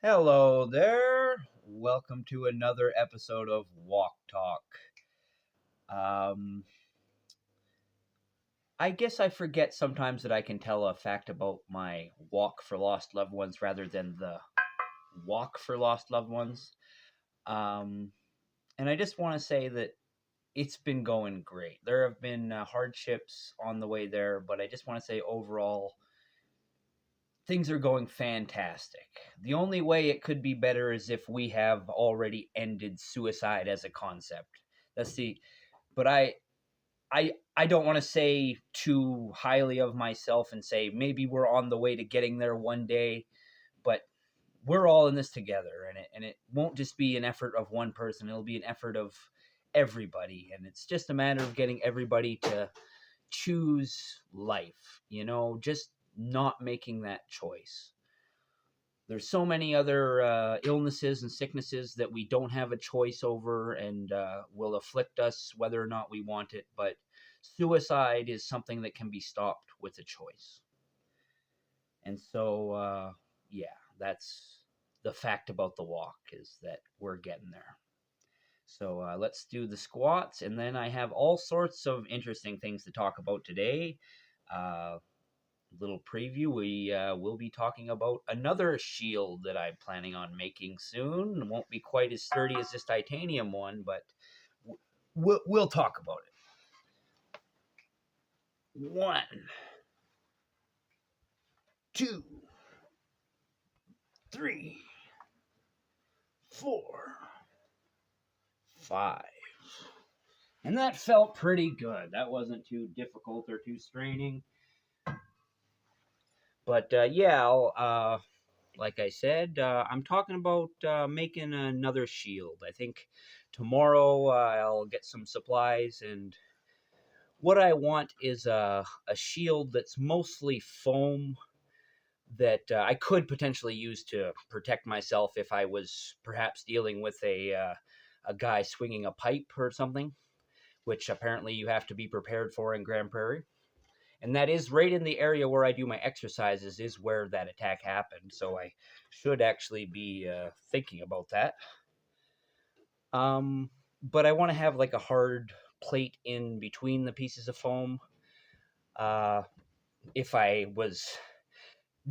Hello there. Welcome to another episode of WOK TALK. Um, I guess I forget sometimes that I can tell a fact about my walk for lost loved ones rather than the walk for lost loved ones. Um, and I just want to say that it's been going great. There have been hardships on the way there, but I just want to say overall, things are going fantastic. The only way it could be better is if we have already ended suicide as a concept. That's the but I don't want to say too highly of myself and say maybe we're on the way to getting there one day, but we're all in this together, and it won't just be an effort of one person. It'll be an effort of everybody, and it's just a matter of getting everybody to choose life, just not making that choice. There's so many other illnesses and sicknesses that we don't have a choice over and will afflict us whether or not we want it. But suicide is something that can be stopped with a choice. And so, yeah, that's the fact about the walk is that we're getting there. So let's do the squats. And then I have all sorts of interesting things to talk about today. Uh, Little preview, we will be talking about another shield that I'm planning on making soon. It won't be quite as sturdy as this titanium one, but we'll talk about it. 1, 2, 3, 4, 5. And that felt pretty good. That wasn't too difficult or too straining. But like I said, I'm talking about making another shield. I think tomorrow I'll get some supplies, and what I want is a shield that's mostly foam that I could potentially use to protect myself if I was perhaps dealing with a guy swinging a pipe or something, which apparently you have to be prepared for in Grand Prairie. And that is right in the area where I do my exercises is where that attack happened. So I should actually be thinking about that. But I want to have like a hard plate in between the pieces of foam. If I was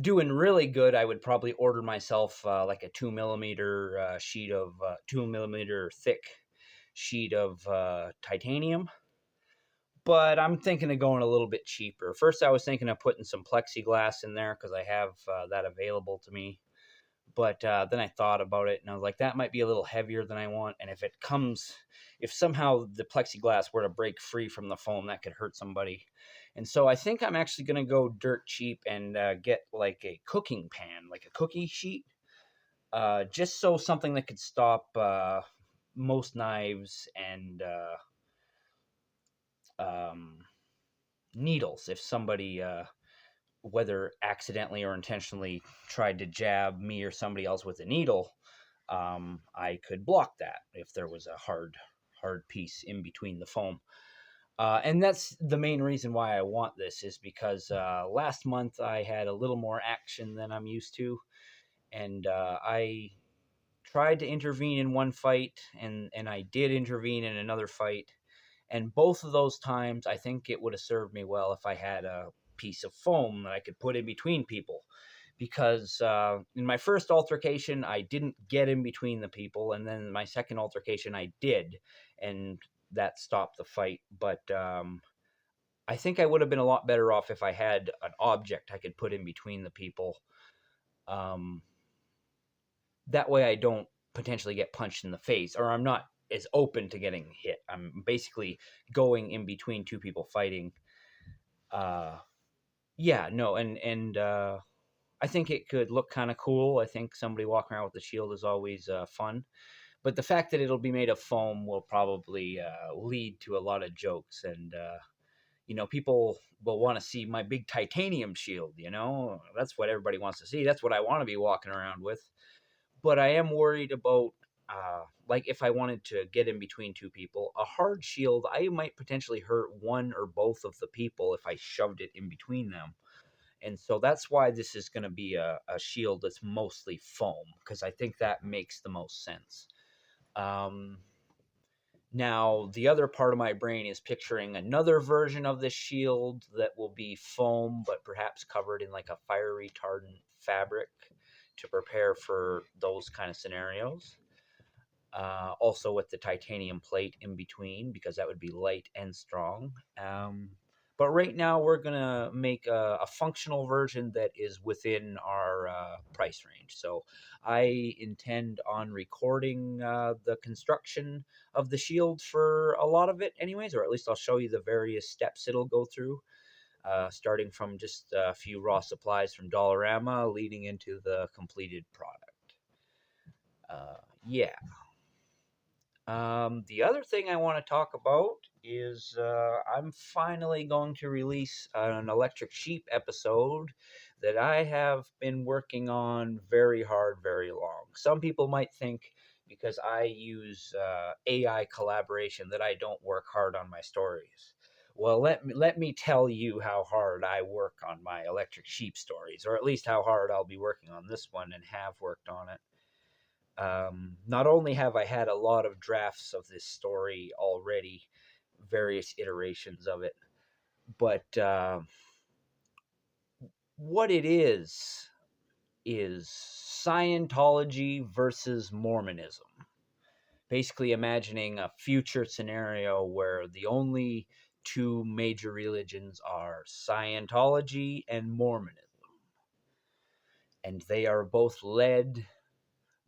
doing really good, I would probably order myself like a 2 millimeter sheet of 2 millimeter thick sheet of titanium. But I'm thinking of going a little bit cheaper. First, I was thinking of putting some plexiglass in there because I have that available to me. But then I thought about it and I was like, that might be a little heavier than I want. And if somehow the plexiglass were to break free from the foam, that could hurt somebody. And so I think I'm actually going to go dirt cheap and get like a cooking pan, like a cookie sheet, just so something that could stop most knives and um, needles if somebody whether accidentally or intentionally tried to jab me or somebody else with a needle. I could block that if there was a hard piece in between the foam. And that's the main reason why I want this is because last month I had a little more action than I'm used to, and I tried to intervene in one fight, and I did intervene in another fight, and both of those times I think it would have served me well if I had a piece of foam that I could put in between people. Because in my first altercation, I didn't get in between the people, and then my second altercation, I did, and that stopped the fight. But I think I would have been a lot better off if I had an object I could put in between the people. Um, that way, I don't potentially get punched in the face, or I'm not as open to getting hit. I'm basically going in between two people fighting. Yeah, no, and I think it could look kind of cool. I think somebody walking around with the shield is always fun. But the fact that it'll be made of foam will probably lead to a lot of jokes. And, people will want to see my big titanium shield, That's what everybody wants to see. That's what I want to be walking around with. But I am worried about, like, if I wanted to get in between two people, a hard shield, I might potentially hurt one or both of the people if I shoved it in between them. And so that's why this is going to be a shield that's mostly foam, because I think that makes the most sense. Now, the other part of my brain is picturing another version of this shield that will be foam, but perhaps covered in like a fire retardant fabric to prepare for those kind of scenarios. Also with the titanium plate in between, because that would be light and strong. But right now we're going to make a functional version that is within our price range. So I intend on recording the construction of the shield for a lot of it anyways, or at least I'll show you the various steps it'll go through. Starting from just a few raw supplies from Dollarama, leading into the completed product. Yeah. The other thing I want to talk about is I'm finally going to release an Electric Sheep episode that I have been working on very hard, very long. Some people might think because I use AI collaboration that I don't work hard on my stories. Well, let me tell you how hard I work on my Electric Sheep stories, or at least how hard I'll be working on this one and have worked on it. Not only have I had a lot of drafts of this story already, various iterations of it, but what it is Scientology versus Mormonism. Basically, imagining a future scenario where the only two major religions are Scientology and Mormonism, and they are both led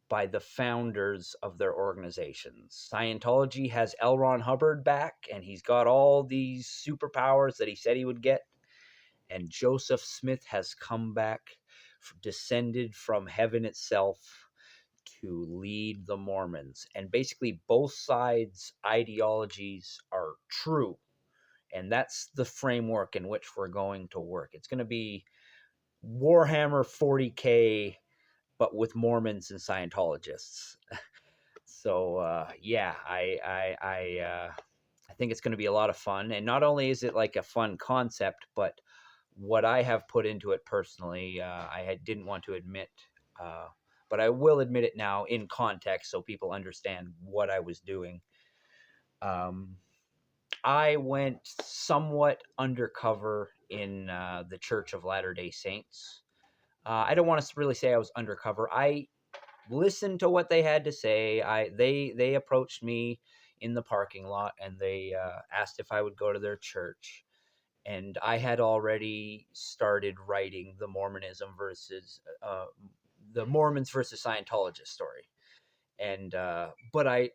by the founders of their organizations. Scientology has L. Ron Hubbard back, and he's got all these superpowers that he said he would get. And Joseph Smith has come back, descended from heaven itself, to lead the Mormons. And basically, both sides' ideologies are true. And that's the framework in which we're going to work. It's going to be Warhammer 40K, but with Mormons and Scientologists. So yeah, I think it's going to be a lot of fun. And not only is it like a fun concept, but what I have put into it personally, didn't want to admit, but I will admit it now in context so people understand what I was doing. I went somewhat undercover in the Church of Latter-day Saints. I don't want to really say I was undercover. I listened to what they had to say. They approached me in the parking lot, and they asked if I would go to their church. And I had already started writing the Mormons versus Scientologists story. And but I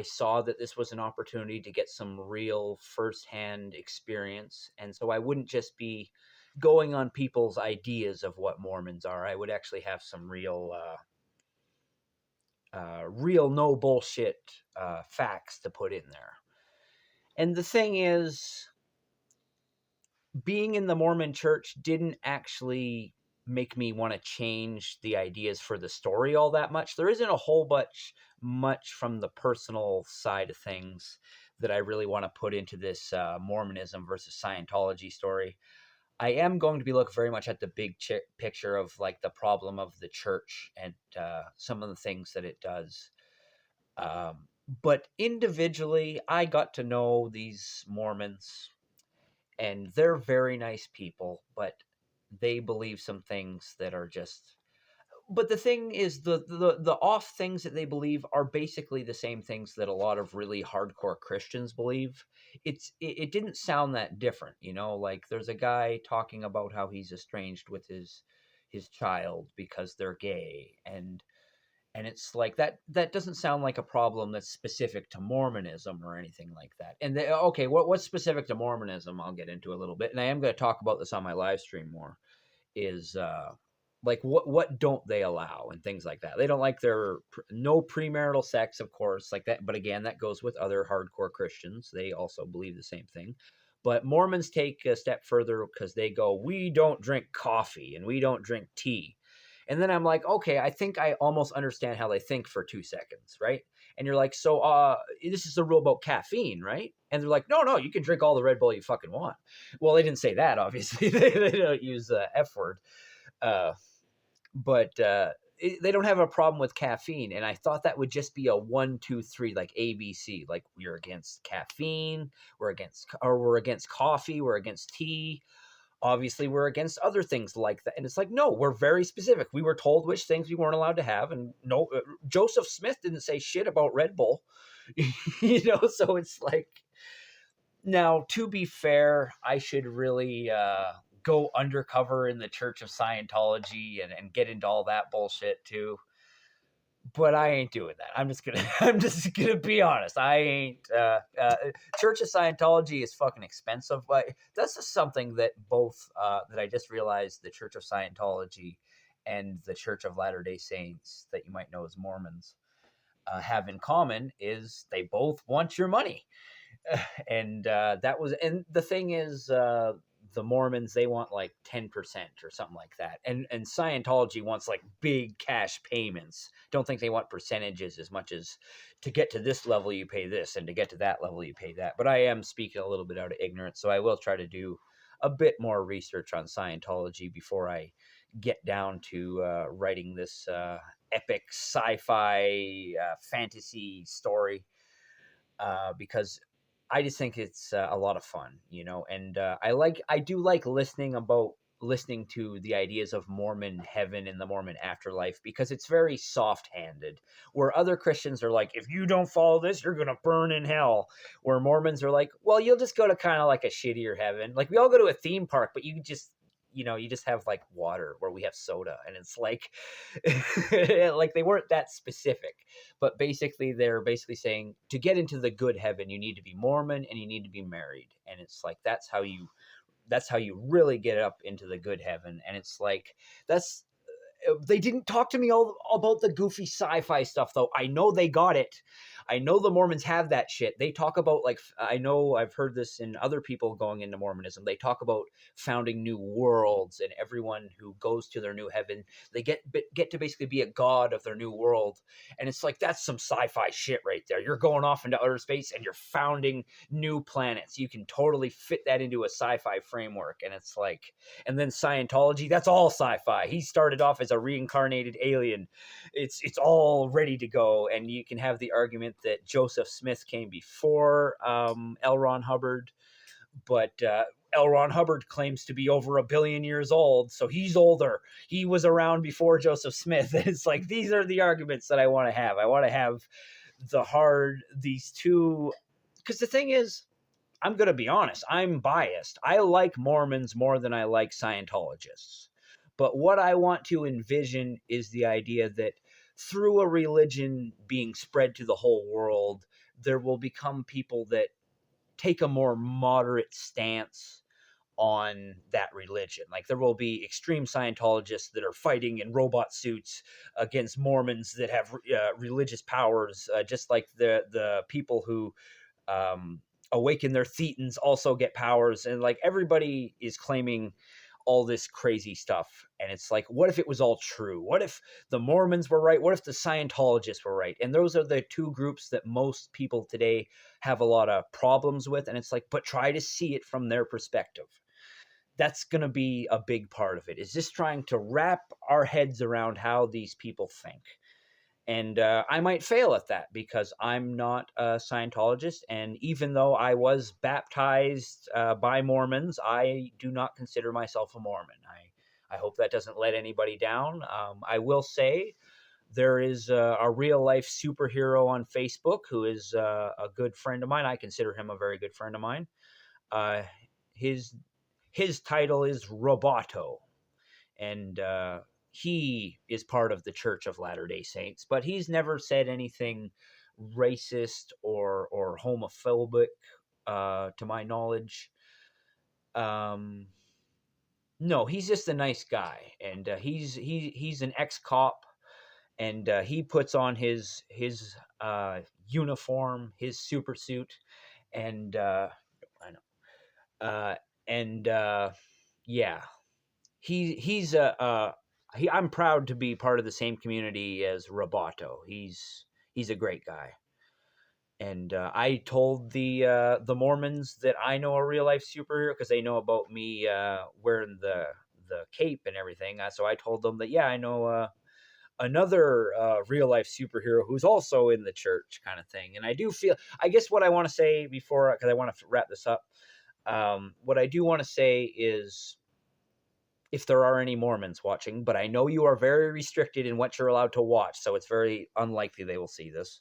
saw that this was an opportunity to get some real firsthand experience, and so I wouldn't just be going on people's ideas of what Mormons are. I would actually have some real no bullshit facts to put in there. And the thing is, being in the Mormon church didn't actually make me want to change the ideas for the story all that much. There isn't a whole much from the personal side of things that I really want to put into this Mormonism versus Scientology story. I am going to be looking very much at the big picture of like the problem of the church and some of the things that it does. But individually, I got to know these Mormons, and they're very nice people, but they believe some things that are just. But the thing is, the off things that they believe are basically the same things that a lot of really hardcore Christians believe. It didn't sound that different, you know. Like there's a guy talking about how he's estranged with his child because they're gay, and it's like that doesn't sound like a problem that's specific to Mormonism or anything like that. And okay, what's specific to Mormonism, I'll get into a little bit, and I am going to talk about this on my live stream more, is like what don't they allow and things like that. They don't like their no premarital sex, of course, like that. But again, that goes with other hardcore Christians. They also believe the same thing. But Mormons take a step further because they go, we don't drink coffee and we don't drink tea. And then I'm like, okay, I think I almost understand how they think for 2 seconds, right? And you're like, so this is a rule about caffeine, right? And they're like, no, you can drink all the Red Bull you fucking want. Well, they didn't say that, obviously. They don't use the F word. Uh, but they don't have a problem with caffeine. And I thought that would just be a 1, 2, 3, like ABC. Like, we're against caffeine, we're against coffee, we're against tea. Obviously, we're against other things like that. And it's like, no, we're very specific. We were told which things we weren't allowed to have. And no, Joseph Smith didn't say shit about Red Bull, So it's like, now, to be fair, I should really go undercover in the Church of Scientology and get into all that bullshit too. But I ain't doing that. I'm just gonna be honest. I ain't. Church of Scientology is fucking expensive, but that's just something that both that I just realized the Church of Scientology and the Church of Latter-day Saints, that you might know as Mormons, have in common, is they both want your money. And the thing is, the Mormons, they want like 10% or something like that, and Scientology wants like big cash payments. Don't think they want percentages as much as, to get to this level you pay this, and to get to that level you pay that. But I am speaking a little bit out of ignorance, so I will try to do a bit more research on Scientology before I get down to writing this epic sci-fi fantasy story, because I just think it's a lot of fun, and I do like listening to the ideas of Mormon heaven and the Mormon afterlife, because it's very soft-handed. Where other Christians are like, if you don't follow this, you're gonna burn in hell. Where Mormons are like, well, you'll just go to kind of like a shittier heaven. Like, we all go to a theme park, but you just have like water, where we have soda, and it's like, like, they weren't that specific. But basically, they're basically saying, to get into the good heaven, you need to be Mormon and you need to be married. And it's like, that's how you really get up into the good heaven. And it's like, they didn't talk to me all about the goofy sci-fi stuff, though. I know they got it. I know the Mormons have that shit. They talk about, like, I know I've heard this in other people going into Mormonism. They talk about founding new worlds, and everyone who goes to their new heaven, they get to basically be a god of their new world. And it's like, that's some sci-fi shit right there. You're going off into outer space and you're founding new planets. You can totally fit that into a sci-fi framework. And it's like, and then Scientology, that's all sci-fi. He started off as a reincarnated alien. It's all ready to go. And you can have the argument that Joseph Smith came before L. Ron Hubbard, but L. Ron Hubbard claims to be over 1 billion years old, so he's older. He was around before Joseph Smith. It's like, these are the arguments that I want to have. I want to have these two, because the thing is, I'm going to be honest, I'm biased. I like Mormons more than I like Scientologists. But what I want to envision is the idea that through a religion being spread to the whole world, there will become people that take a more moderate stance on that religion. Like, there will be extreme Scientologists that are fighting in robot suits against Mormons that have religious powers, just like the people who awaken their thetans also get powers. And like, everybody is claiming all this crazy stuff. And it's like, what if it was all true? What if the Mormons were right? What if the Scientologists were right? And those are the two groups that most people today have a lot of problems with. And it's like, but try to see it from their perspective. That's going to be a big part of it, is just trying to wrap our heads around how these people think. And I might fail at that, because I'm not a Scientologist. And even though I was baptized by Mormons, I do not consider myself a Mormon. I hope that doesn't let anybody down. I will say, there is a real life superhero on Facebook who is a good friend of mine. I consider him a very good friend of mine. His title is Roboto, and he is part of the Church of Latter-day Saints, but he's never said anything racist or homophobic, to my knowledge. No, he's just a nice guy, and he's an ex-cop, and he puts on his uniform, his super suit, and I know, and yeah, he's a I'm proud to be part of the same community as Roboto. He's a great guy. And I told the Mormons that I know a real life superhero because they know about me wearing the cape and everything. So I told them that I know another real life superhero who's also in the church, kind of thing. And I do feel, I guess, what I want to say before, because I want to wrap this up. What I do want to say is, if there are any Mormons watching, but I know you are very restricted in what you're allowed to watch, so it's very unlikely they will see this.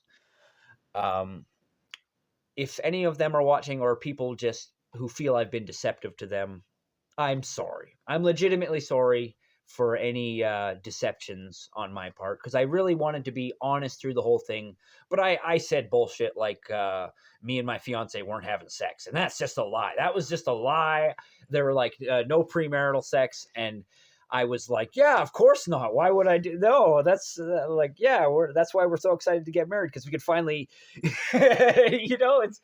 If any of them are watching, or people just who feel I've been deceptive to them, I'm sorry. I'm legitimately sorry for any deceptions on my part, because I really wanted to be honest through the whole thing. But I said bullshit like me and my fiance weren't having sex, and that's just a lie. That was just a lie. There were like no premarital sex, and I was like, yeah, of course not. Why would I do? No, that's that's why we're so excited to get married, because we could finally, it's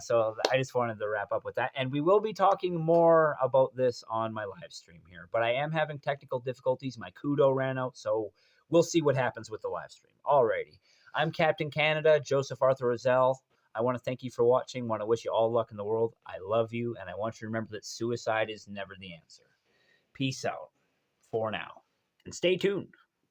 so I just wanted to wrap up with that. And we will be talking more about this on my live stream here. But I am having technical difficulties. My Kudo ran out, so we'll see what happens with the live stream. Alrighty. I'm Captain Canada, Joseph Arthur Roszell. I want to thank you for watching. I want to wish you all luck in the world. I love you, and I want you to remember that suicide is never the answer. Peace out for now. And stay tuned.